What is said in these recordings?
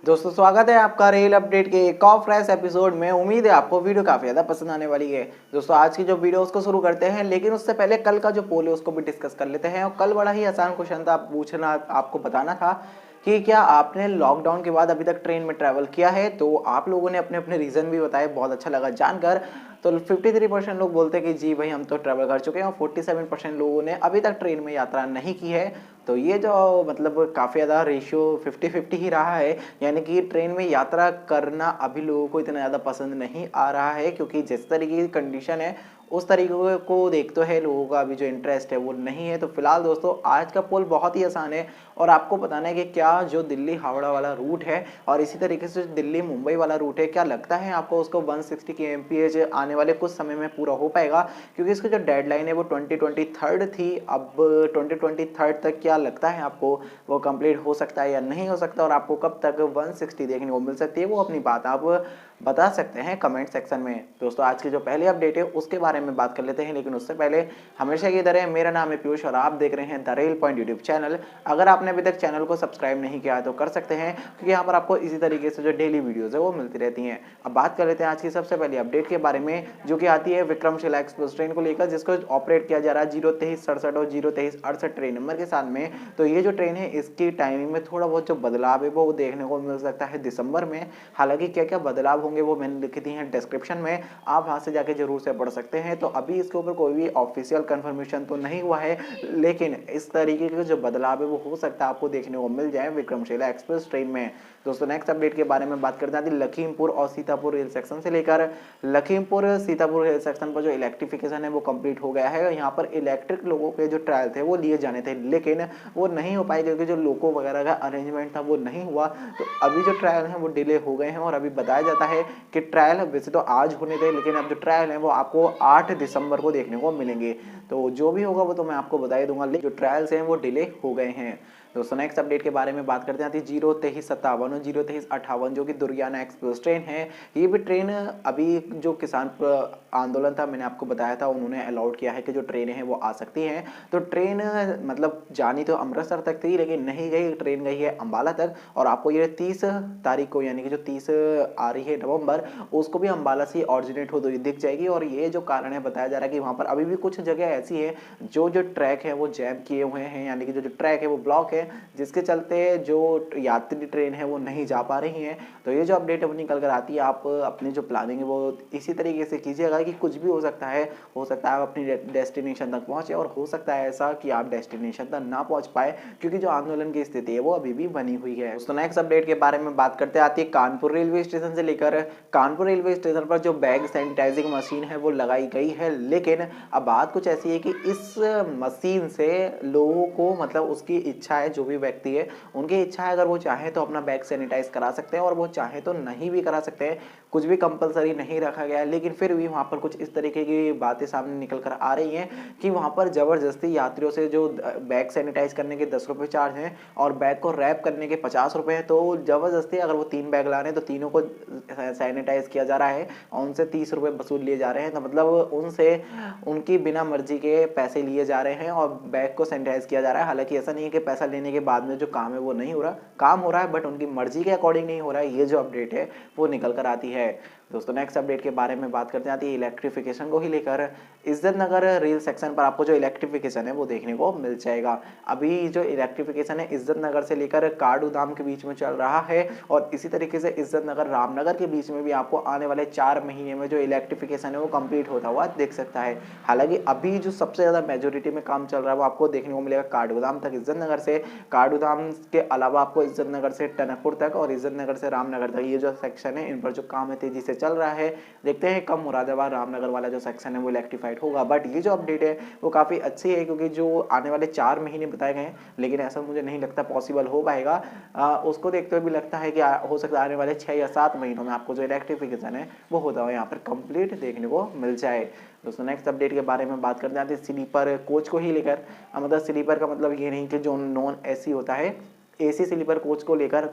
दोस्तों स्वागत है आपका रेल अपडेट के एक और फ्रेश एपिसोड में। उम्मीद है आपको वीडियो काफी ज्यादा पसंद आने वाली है। दोस्तों आज की जो वीडियो उसको शुरू करते हैं, लेकिन उससे पहले कल का जो पोल है उसको भी डिस्कस कर लेते हैं। और कल बड़ा ही आसान क्वेश्चन था, पूछना आपको बताना था कि क्या आपने लॉकडाउन के बाद अभी तक ट्रेन में ट्रैवल किया है। तो आप लोगों ने अपने अपने रीजन भी बताए, बहुत अच्छा लगा जानकर। तो 53% लोग बोलते हैं कि जी भाई हम तो ट्रैवल कर चुके हैं, और 47% लोगों ने अभी तक ट्रेन में यात्रा नहीं की है। तो ये जो मतलब काफ़ी ज़्यादा रेशियो 50-50 ही रहा है, यानी कि ट्रेन में यात्रा करना अभी लोगों को इतना ज़्यादा पसंद नहीं आ रहा है, क्योंकि जिस तरीके की कंडीशन है उस तरीके को देखते है लोगों का अभी जो इंटरेस्ट है वो नहीं है। तो फिलहाल दोस्तों आज का पोल बहुत ही आसान है, और आपको बताना है कि क्या जो दिल्ली हावड़ा वाला रूट है और इसी तरीके से दिल्ली मुंबई वाला रूट है, क्या लगता है आपको उसको 160 kmph आने वाले कुछ समय में पूरा हो पाएगा। क्योंकि इसकी जो डेडलाइन है वो 2023 थी, अब 2023 तक क्या लगता है आपको वो कंप्लीट हो सकता है या नहीं हो सकता, और आपको कब तक 160 देखने को मिल सकती है, वो अपनी बात आप बता सकते हैं कमेंट सेक्शन में। दोस्तों आज की जो पहली अपडेट है उसके बारे में बात कर लेते हैं, लेकिन उससे पहले हमेशा की तरह मेरा नाम है पीयूष और आप देख रहे हैं the rail point YouTube channel. अगर आपने अभी तक चैनल को सब्सक्राइब नहीं किया तो कर सकते हैं, क्योंकि यहाँ पर आपको इसी तरीके से जो डेली वीडियोज है वो मिलती रहती हैं। अब बात कर लेते हैं आज की सबसे पहली अपडेट के बारे में, जो कि आती है विक्रमशिला एक्सप्रेस ट्रेन को लेकर, जिसको ऑपरेट किया जा रहा है 02367 और 02368 ट्रेन नंबर के साथ में। तो ये जो ट्रेन है इसकी टाइमिंग में थोड़ा बहुत जो बदलाव है वो देखने को मिल सकता है दिसंबर में। हालांकि क्या क्या बदलाव होंगे वो मैंने लिखी दी है डिस्क्रिप्शन में, आप वहां से जाके जरूर से पढ़ सकते हैं। तो अभी इसके ऊपर कोई भी ऑफिशियल कंफर्मेशन तो नहीं हुआ है, लेकिन इस तरीके के जो बदलाव है वो हो सकता है आपको देखने को मिल जाए विक्रमशिला एक्सप्रेस ट्रेन में। दोस्तों नेक्स्ट अपडेट के बारे में बात करते हैं लखीमपुर और सीतापुर रेल सेक्शन से लेकर लखीमपुर सीतापुर रेल सेक्शन पर जो इलेक्ट्रिफिकेशन है वो कंप्लीट हो गया है। यहाँ पर इलेक्ट्रिक लोगों के जो ट्रायल थे वो लिए जाने थे, लेकिन वो नहीं हो पाए क्योंकि जो लोको वगैरह का अरेंजमेंट था वो नहीं हुआ। तो अभी जो ट्रायल है वो डिले हो गए हैं, और अभी बताया जाता है कि ट्रायल वैसे तो आज होने थे, लेकिन अब जो ट्रायल है वो आपको 8 दिसंबर को देखने को मिलेंगे। तो जो भी होगा वो तो मैं आपको बता ही दूंगा, लेकिन जो ट्रायल्स हैं वो डिले हो गए हैं। दोस्तों नेक्स्ट अपडेट के बारे में बात करते हैं 02357 और 02358 जो कि दुर्गियाना एक्सप्रेस ट्रेन है। ये भी ट्रेन अभी जो किसान आंदोलन था मैंने आपको बताया था, उन्होंने अलाउड किया है कि जो ट्रेनें हैं वो आ सकती हैं। तो ट्रेन मतलब जानी तो अमृतसर तक थी, लेकिन नहीं गई, ट्रेन गई है अंबाला तक। और आपको ये 30 तारीख को यानी कि जो 30 आ रही है नवंबर, उसको भी अंबाला से ऑरिजिनेट होती हुई दिख जाएगी। और ये जो कारण है बताया जा रहा है कि वहाँ पर अभी भी कुछ जगह ऐसी है जो ट्रैक है वो जैम किए हुए हैं, यानी कि जो ट्रैक है वो ब्लॉक है, जिसके चलते जो यात्री ट्रेन है वो नहीं जा पा रही हैं। तो ये जो अपडेट है वो निकल कर आती है, आप अपनी जो प्लानिंग है वो इसी तरीके से कीजिएगा कि कुछ भी हो सकता है आप अपनी डेस्टिनेशन तक पहुंचे, और हो सकता है ऐसा कि आप डेस्टिनेशन तक ना पहुंच पाए, क्योंकि जो आंदोलन की स्थिति है वो अभी भी बनी हुई है। तो नेक्स्ट अपडेट के बारे में बात करते आती है कानपुर रेलवे स्टेशन से लेकर कानपुर रेलवे स्टेशन पर जो बैग सैनिटाइजिंग मशीन है वो लगाई गई है, लेकिन अब बात कुछ ऐसी है कि इस मशीन से लोगों को मतलब उसकी इच्छा है, जो भी व्यक्ति है उनकी इच्छा है, अगर वो चाहे तो अपना बैग सैनिटाइज करा सकते हैं, और वो चाहे तो नहीं भी करा सकते हैं। कुछ भी कंपलसरी नहीं रखा गया है, लेकिन फिर भी वहाँ पर कुछ इस तरीके की बातें सामने निकल कर आ रही हैं कि वहाँ पर जबरदस्ती यात्रियों से जो बैग सैनिटाइज करने के 10 रुपये चार्ज हैं और बैग को रैप करने के 50 रुपये हैं, तो जबरदस्ती अगर वो 3 बैग ला रहे हैं तो तीनों को सैनिटाइज किया जा रहा है और उनसे 30 रुपये वसूल लिए जा रहे हैं। तो मतलब उनसे उनकी बिना मर्जी के पैसे लिए जा रहे हैं और बैग को सैनिटाइज किया जा रहा है। हालांकि ऐसा नहीं है कि पैसा लेने के बाद में जो काम है वो नहीं हो रहा, काम हो रहा है, बट उनकी मर्जी के अकॉर्डिंग नहीं हो रहा है। ये जो अपडेट है वो निकल कर आती है। दोस्तों नेक्स्ट अपडेट के बारे में बात करते हैं इलेक्ट्रिफिकेशन को ही लेकर। इज्जत नगर रेल सेक्शन पर आपको जो इलेक्ट्रिफिकेशन है वो देखने को मिल जाएगा। अभी जो इलेक्ट्रिफिकेशन है इज्जत नगर से लेकर काडूधाम के बीच में चल रहा है, और इसी तरीके से इज्जत नगर रामनगर के बीच में भी आपको आने वाले 4 महीने में जो इलेक्ट्रिफिकेशन है वो कंप्लीट होता हुआ देख सकता है। हालांकि अभी जो सबसे ज्यादा मेजोरिटी में काम चल रहा है वो आपको देखने को मिलेगा काडूधाम तक इज्जत नगर से, काडूधाम के अलावा आपको इज्जत नगर से टनकपुर तक और इज्जत नगर से रामनगर तक ये जो सेक्शन है इन पर जो काम है तेजी से चल रहा है। देखते हैं कब मुरादाबाद रामनगर वाला जो सेक्शन है वो इलेक्ट्रीफाइड होगा। बट ये जो अपडेट है वो काफ़ी अच्छी है, क्योंकि जो आने वाले 4 महीने बताए गए हैं, लेकिन ऐसा मुझे नहीं लगता पॉसिबल हो पाएगा। उसको देखते हुए भी लगता है कि हो सकता है आने वाले 6 या 7 महीनों में आपको जो इलेक्ट्रिफिकेशन है वो होता हुआ यहाँ पर कंप्लीट देखने को मिल जाए। दोस्तों नेक्स्ट अपडेट के बारे में बात करते हैं स्लीपर कोच को ही लेकर। मतलब स्लीपर का मतलब ये नहीं कि जो नॉन एसी होता है, एसी स्लीपर कोच को लेकर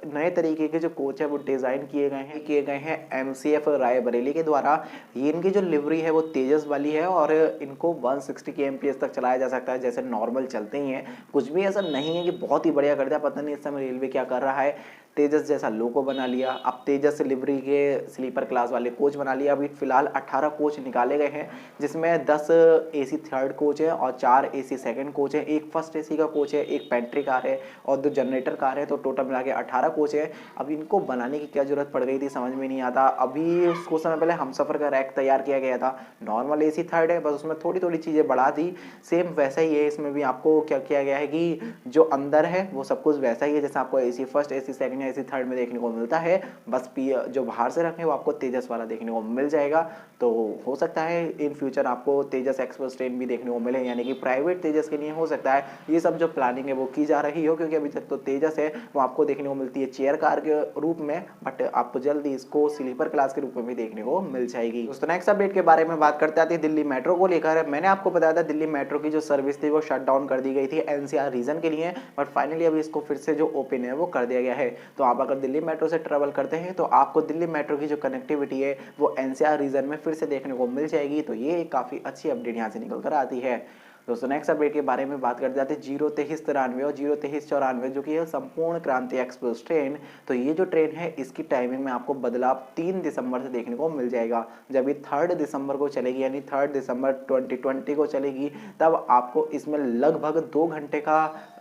नए तरीके के जो कोच है वो डिज़ाइन किए गए हैं एमसीएफ रायबरेली के द्वारा। ये इनकी जो लिवरी है वो तेजस वाली है, और इनको 160 kmph तक चलाया जा सकता है जैसे नॉर्मल चलते ही हैं। कुछ भी ऐसा नहीं है कि बहुत ही बढ़िया कर दिया, पता नहीं इस समय रेलवे क्या कर रहा है। तेजस जैसा लोगो बना लिया, अब तेजस लिवरी के स्लीपर क्लास वाले कोच बना लिया। अभी फिलहाल 18 कोच निकाले गए हैं, जिसमें 10 एसी थर्ड कोच है और 4 एसी सेकंड कोच है, एक फर्स्ट एसी का कोच है, एक पेंट्री कार है और 2 जनरेटर कार है। तो टोटल मिला के 18 कोच है। अब इनको बनाने की क्या जरूरत पड़ गई थी समझ में नहीं आता। अभी कुछ समय पहले हमसफर का रैक तैयार किया गया था, नॉर्मल एसी थर्ड है, बस उसमें थोड़ी थोड़ी चीज़ें बढ़ा दी, सेम वैसा ही है। इसमें भी आपको क्या किया गया है कि जो अंदर है वो सब कुछ वैसा ही है जैसा आपको एसी फर्स्ट, एसी सेकंड या एसी थर्ड में देखने को मिलता है। बस जो बाहर से रखें वो आपको तेजस वाला देखने को मिल जाएगा। तो हो सकता है इन फ्यूचर आपको तेजस एक्सप्रेस ट्रेन भी देखने को मिले, यानी कि प्राइवेट तेजस के लिए हो सकता है ये सब जो प्लानिंग है वो की जा रही हो, क्योंकि अभी तक तो तेजस है वो आपको देखने को मिलती है चेयर कार के रूप में, बट आपको जल्दी इसको स्लीपर क्लास के रूप में भी देखने को मिल जाएगी। दोस्तों नेक्स्ट अपडेट के बारे में बात करते हैं दिल्ली मेट्रो को लेकर। मैंने आपको बताया था दिल्ली मेट्रो की जो सर्विस थी वो शट डाउन कर दी गई थी एनसीआर रीजन के लिए, बट फाइनली अभी इसको फिर से जो ओपन है वो कर दिया गया है। तो आप अगर दिल्ली मेट्रो से ट्रेवल करते हैं तो आपको दिल्ली मेट्रो की जो कनेक्टिविटी है वो एनसीआर रीजन में फिर से देखने को मिल जाएगी। तो ये काफ़ी अच्छी अपडेट यहाँ से निकल कर आती है। दोस्तों नेक्स्ट अपडेट के बारे में बात करते जाते हैं 02393 और 02394 जो कि है संपूर्ण क्रांति एक्सप्रेस ट्रेन। तो ये जो ट्रेन है इसकी टाइमिंग में आपको बदलाव 3 दिसंबर से देखने को मिल जाएगा। जब ये 3 दिसंबर को चलेगी, यानी 3 दिसंबर 2020 को चलेगी, तब आपको इसमें लगभग 2 घंटे का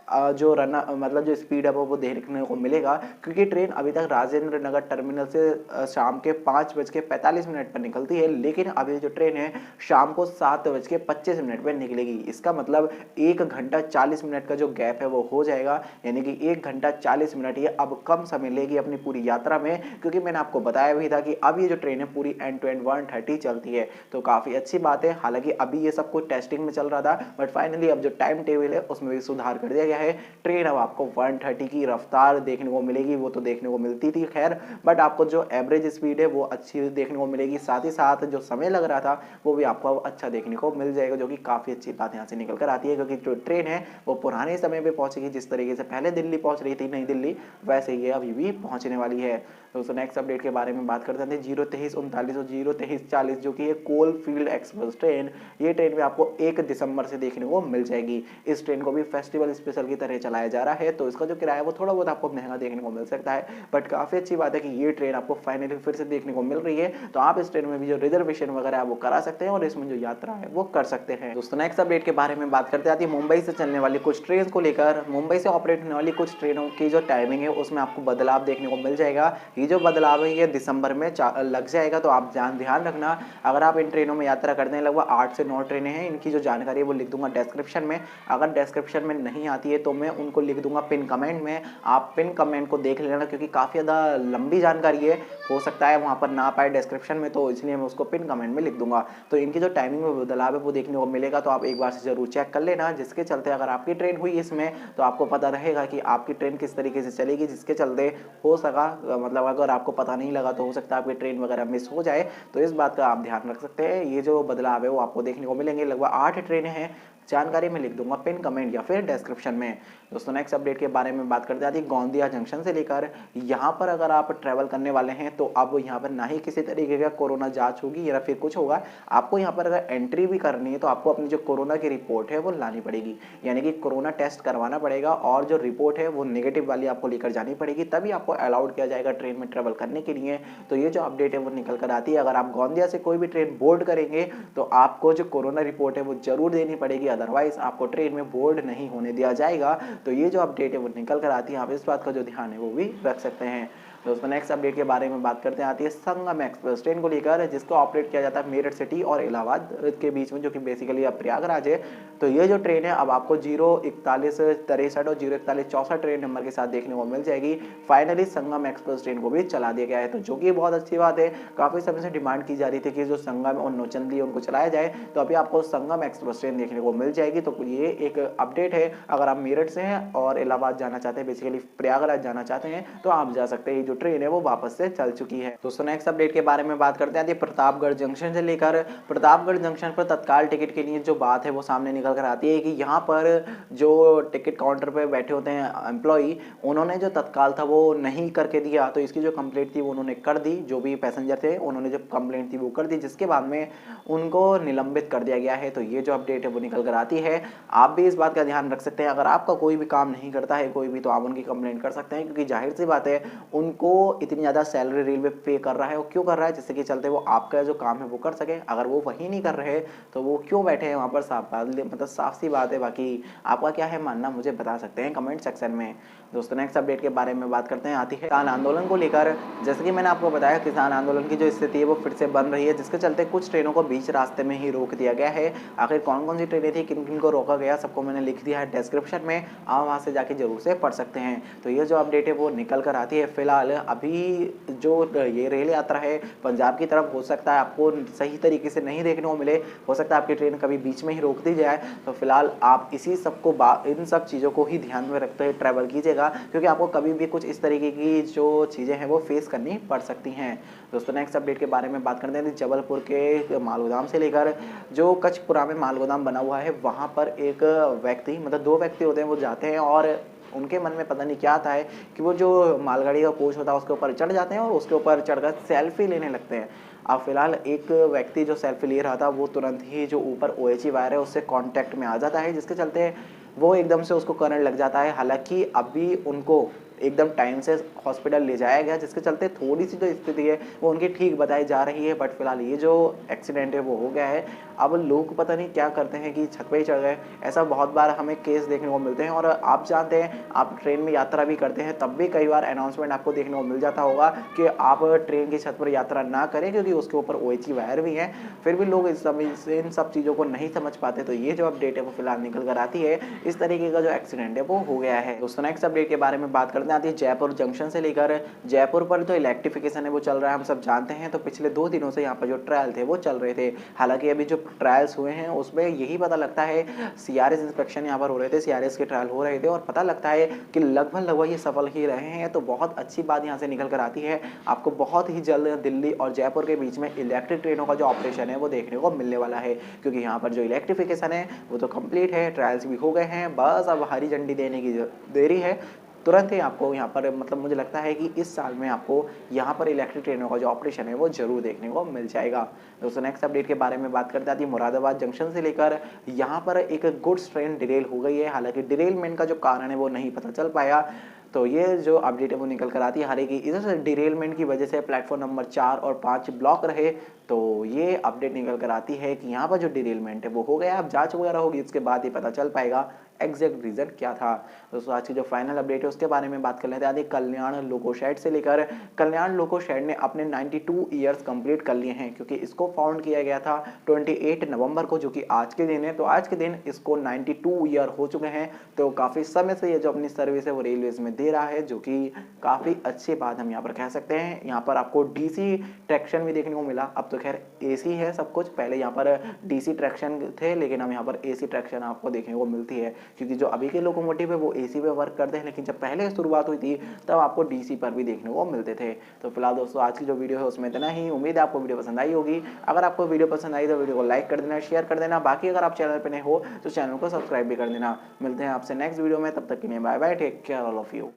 जो मतलब जो स्पीड है वो देखने को मिलेगा, क्योंकि ट्रेन अभी तक राजेंद्र नगर टर्मिनल से शाम के 5:45 पर निकलती है, लेकिन अभी जो ट्रेन है शाम को 7:25 पर निकलेगी। इसका मतलब 1 घंटा 40 मिनट का जो गैप है वो हो जाएगा, यानी कि 1 घंटा 40 मिनट ये अब कम समय लेगी अपनी पूरी यात्रा में, क्योंकि मैंने आपको बताया भी था कि अब ये जो ट्रेन है पूरी एंड टू एंड 130 चलती है। तो काफ़ी अच्छी बात है। हालांकि अभी ये सब कुछ टेस्टिंग में चल रहा था, बट फाइनली अब जो टाइम टेबल है उसमें भी सुधार कर दिया गया है। ट्रेन अब आपको 130 की रफ्तार देखने को मिलेगी, वो तो देखने को मिलती थी खैर, बट आपको जो एवरेज स्पीड है वो अच्छी देखने को मिलेगी। साथ ही साथ जो समय लग रहा था वो भी आपको अच्छा देखने को मिल जाएगा, जो कि काफ़ी अच्छी बात यहाँ से निकल कर आती है, क्योंकि जो ट्रेन है वो पुराने समय पे पहुंचेगी। जिस तरीके से पहले दिल्ली पहुंच रही थी नई दिल्ली, वैसे ही अभी भी पहुंचने वाली है। दोस्तों नेक्स्ट अपडेट के बारे में बात करते हैं 02339 और 02340 जो कि है कोल फील्ड एक्सप्रेस ट्रेन। ये ट्रेन भी आपको 1 दिसंबर से देखने को मिल जाएगी। इस ट्रेन को भी फेस्टिवल स्पेशल की तरह चलाया जा रहा है, तो इसका जो किराया वो थोड़ा बहुत आपको महंगा देखने को मिल सकता है, बट काफ़ी अच्छी बात है कि ये ट्रेन आपको फाइनली फिर से देखने को मिल रही है। तो आप इस ट्रेन में भी जो रिजर्वेशन वगैरह है वो करा सकते हैं और इसमें जो यात्रा है वो कर सकते हैं। दोस्तों नेक्स्ट अपडेट के बारे में बात करते हैं मुंबई से चलने वाली कुछ ट्रेन को लेकर। मुंबई से ऑपरेट होने वाली कुछ ट्रेनों की जो टाइमिंग है उसमें आपको बदलाव देखने को मिल जाएगा। ये जो बदलाव है ये दिसंबर में लग जाएगा, तो आप ध्यान रखना। अगर आप इन ट्रेनों में यात्रा करते हैं, लगभग 8 से 9 ट्रेनें हैं, इनकी जो जानकारी है वो लिख दूंगा डिस्क्रिप्शन में। अगर डिस्क्रिप्शन में नहीं आती है तो मैं उनको लिख दूंगा पिन कमेंट में, आप पिन कमेंट को देख लेना, क्योंकि काफ़ी ज़्यादा लंबी जानकारी है, हो सकता है वहाँ पर ना पाए डिस्क्रिप्शन में, तो इसलिए मैं उसको पिन कमेंट में लिख दूंगा। तो इनकी जो टाइमिंग में बदलाव है वो देखने को मिलेगा, तो आप एक बार से जरूर चेक कर लेना, जिसके चलते अगर आपकी ट्रेन हुई इसमें तो आपको पता रहेगा कि आपकी ट्रेन किस तरीके से चलेगी, जिसके चलते हो सका मतलब अगर आपको पता नहीं लगा तो हो सकता है आपकी ट्रेन वगैरह मिस हो जाए। तो इस बात का आप ध्यान रख सकते हैं। ये जो बदलाव है वो आपको देखने को मिलेंगे। लगभग 8 ट्रेनें हैं, जानकारी में लिख दूंगा पिन कमेंट या फिर डिस्क्रिप्शन में। दोस्तों नेक्स्ट अपडेट के बारे में बात करते हैं गोंदिया जंक्शन से लेकर यहाँ पर अगर आप ट्रैवल करने वाले हैं तो अब यहाँ पर ना ही किसी तरीके का कोरोना जांच होगी या फिर कुछ होगा। आपको यहाँ पर अगर एंट्री भी करनी है तो आपको अपनी जो कोरोना की रिपोर्ट है वो लानी पड़ेगी, यानी कि कोरोना टेस्ट करवाना पड़ेगा और जो रिपोर्ट है वो नेगेटिव वाली आपको लेकर जानी पड़ेगी, तभी आपको अलाउड किया जाएगा ट्रेन में ट्रैवल करने के लिए। तो ये जो अपडेट है वो निकल कर आती है। अगर आप गोंदिया से कोई भी ट्रेन बोर्ड करेंगे तो आपको जो कोरोना रिपोर्ट है वो जरूर देनी पड़ेगी, अदरवाइज आपको ट्रेन में बोर्ड नहीं होने दिया जाएगा। तो ये जो अपडेट है वो निकल कर आती है, आप इस बात का जो ध्यान है वो भी रख सकते हैं। दोस्तों नेक्स्ट अपडेट के बारे में बात करते हैं आती है संगम एक्सप्रेस ट्रेन को लेकर, जिसको ऑपरेट किया जाता है मेरठ सिटी और इलाहाबाद के बीच में, जो कि बेसिकली अब प्रयागराज है। तो ये जो ट्रेन है अब आपको 04163 और 04164 ट्रेन नंबर के साथ देखने को मिल जाएगी। फाइनली संगम एक्सप्रेस ट्रेन को भी चला दिया गया है, तो जो कि बहुत अच्छी बात है। काफी समय से डिमांड की जा रही थी कि जो संगम और नौचंदी उनको चलाया जाए, तो अभी आपको संगम एक्सप्रेस ट्रेन देखने को मिल जाएगी। तो ये एक अपडेट है। अगर आप मेरठ से हैं और इलाहाबाद जाना चाहते हैं, बेसिकली प्रयागराज जाना चाहते हैं, तो आप जा सकते हैं। ये जो ट्रेन है वो वापस से चल चुकी है। दोस्तों नेक्स्ट अपडेट के बारे में बात करते हैं प्रतापगढ़ जंक्शन से लेकर। प्रतापगढ़ जंक्शन पर तत्काल टिकट के लिए जो बात है वो सामने निकल कर आती है कि यहाँ पर जो टिकट काउंटर पर बैठे होते हैं एम्प्लॉई, उन्होंने जो तत्काल था वो नहीं करके दिया, तो इसकी जो कंप्लेंट थी वो उन्होंने कर दी। जो भी पैसेंजर थे उन्होंने जो कंप्लेंट थी वो कर दी, जिसके बाद में उनको निलंबित कर दिया गया है। तो ये जो अपडेट है वो निकल कर आती है। आप भी इस बात का ध्यान रख सकते हैं, अगर आपका कोई भी काम नहीं करता है कोई भी, तो आप उनकी कंप्लेंट कर सकते हैं, क्योंकि जाहिर सी बात है उनको इतनी ज़्यादा सैलरी रेलवे पे कर रहा है, वो क्यों कर रहा है, जिससे कि चलते वो आपका जो काम है वो कर सके। अगर वो वही नहीं कर रहे तो वो क्यों बैठे हैं वहाँ पर, साफ बात, मतलब साफ सी बात है। बाकी आपका क्या है मानना, मुझे बता सकते हैं कमेंट सेक्शन में। दोस्तों नेक्स्ट अपडेट के बारे में बात करते हैं, आती है किसान आंदोलन को लेकर। जैसे कि मैंने आपको बताया, किसान आंदोलन की जो स्थिति है वो फिर से बन रही है, जिसके चलते कुछ ट्रेनों को बीच रास्ते में ही रोक दिया गया है। आखिर कौन कौन सी ट्रेनें थी, किन किन को रोका गया, सबको मैंने लिख दिया है डिस्क्रिप्शन में, आप वहाँ से जाके जरूर से पढ़ सकते हैं। तो ये जो अपडेट है वो निकल कर आती है। फिलहाल अभी जो ये रेल यात्रा है पंजाब की तरफ, हो सकता है आपको सही तरीके से नहीं देखने को मिले, हो सकता है आपकी ट्रेन कभी बीच में ही रोक दी जाए। तो फिलहाल आप इसी सबको इन सब चीज़ों को ही ध्यान में रखते हुए ट्रैवल कीजिएगा, क्योंकि आपको कभी भी कुछ इस तरीके की जो चीज़ें हैं वो फेस करनी पड़ सकती हैं। दोस्तों नेक्स्ट अपडेट के बारे में बात करते हैं, जबलपुर के मालगोदाम से लेकर जो कचपुरा में मालगोदाम बना हुआ है, वहाँ पर एक व्यक्ति, मतलब दो व्यक्ति होते हैं, वो जाते हैं और उनके मन में पता नहीं क्या आता है कि वो जो मालगाड़ी का कोच होता है उसके ऊपर चढ़ जाते हैं और उसके ऊपर चढ़कर सेल्फी लेने लगते हैं। अब फिलहाल एक व्यक्ति जो सेल्फी ले रहा था वो तुरंत ही जो ऊपर OHE वायर है उससे कांटेक्ट में आ जाता है, जिसके चलते वो एकदम से उसको करंट लग जाता है। हालांकि अभी उनको एकदम टाइम से हॉस्पिटल ले जाया गया, जिसके चलते थोड़ी सी जो स्थिति है वो उनकी ठीक बताई जा रही है। बट फिलहाल ये जो एक्सीडेंट है वो हो गया है। अब लोग पता नहीं क्या करते हैं कि छत पे ही चढ़ गए, ऐसा बहुत बार हमें केस देखने को मिलते हैं। और आप जानते हैं, आप ट्रेन में यात्रा भी करते हैं तब भी कई बार अनाउंसमेंट आपको देखने को मिल जाता होगा कि आप ट्रेन की छत पर यात्रा ना करें, क्योंकि उसके ऊपर OHE वायर भी है। फिर भी लोग इन सब चीज़ों को नहीं समझ पाते। तो ये जो अपडेट है वो फिलहाल निकल कर आती है, इस तरीके का जो एक्सीडेंट है वो हो गया है। दोस्तों नेक्स्ट अपडेट के बारे में बात करते आती है जयपुर जंक्शन से लेकर। जयपुर पर जो इलेक्ट्रिफिकेशन है वो चल रहा है, हम सब जानते हैं। तो पिछले 2 दिनों से यहाँ पर जो ट्रायल थे वो चल रहे थे। हालांकि अभी जो ट्रायल्स हुए हैं उसमें यही पता लगता है, CRS इंस्पेक्शन यहाँ पर हो रहे थे, CRS के ट्रायल हो रहे थे, और पता लगता है कि लगभग ये सफल ही रहे हैं। तो बहुत अच्छी बात यहाँ से निकल कर आती है, आपको बहुत ही जल्द दिल्ली और जयपुर के बीच में इलेक्ट्रिक ट्रेनों का जो ऑपरेशन है वो देखने को मिलने वाला है, क्योंकि यहाँ पर जो इलेक्ट्रिफिकेशन है वो तो कंप्लीट है, ट्रायल्स भी हो गए हैं, बस अब हरी झंडी देने की देरी है। तुरंत ही आपको यहाँ पर, मतलब मुझे लगता है कि इस साल में आपको यहाँ पर इलेक्ट्रिक ट्रेनों का जो ऑपरेशन है वो जरूर देखने को मिल जाएगा। दोस्तों नेक्स्ट अपडेट के बारे में बात करते हैं मुरादाबाद जंक्शन से लेकर। यहाँ पर एक गुड्स ट्रेन डिरेल हो गई है, हालांकि डिरेलमेंट का जो कारण है वो नहीं पता चल पाया। तो ये जो अपडेट है वो निकल कर आती है, हालांकि इधर से डिरेलमेंट की वजह से प्लेटफॉर्म नंबर 4 और 5 ब्लॉक रहे। तो ये अपडेट निकल कर आती है कि यहाँ पर जो डिरेलमेंट है वो हो गया। अब जांच वगैरह होगी, इसके बाद ही पता चल पाएगा एग्जैक्ट रीजन क्या था। दोस्तों आज की जो फाइनल अपडेट है उसके बारे में बात कर लेते हैं। कल्याण लोको शेड से लेकर, कल्याण लोको शेड ने अपने 92 ईयर्स कंप्लीट कर लिए हैं, क्योंकि इसको फाउंड किया गया था 28 नवंबर को, जो कि आज के दिन है। तो आज के दिन इसको 92 ईयर हो चुके हैं। तो काफ़ी समय से ये जो अपनी सर्विस है वो रेलवेज में दे रहा है, जो कि काफ़ी अच्छी बात हम यहाँ पर कह सकते हैं। यहाँ पर आपको DC ट्रैक्शन भी देखने को मिला, अब तो खैर AC है सब कुछ, पहले यहाँ पर DC ट्रैक्शन थे, लेकिन अब यहाँ पर AC ट्रैक्शन आपको देखने को मिलती है, क्योंकि जो अभी के लोकोमोटिव है वो AC पे वर्क करते हैं, लेकिन जब पहले शुरुआत हुई थी तब आपको DC पर भी देखने को मिलते थे। तो फिलहाल दोस्तों आज की जो वीडियो है उसमें इतना ही। उम्मीद है आपको वीडियो पसंद आई होगी। अगर आपको वीडियो पसंद आई तो वीडियो को लाइक कर देना, शेयर कर देना। बाकी अगर आप चैनल पर नए हो तो चैनल को सब्सक्राइब भी कर देना। मिलते हैं आपसे नेक्स्ट वीडियो में, तब तक के लिए bye bye, take care all of you.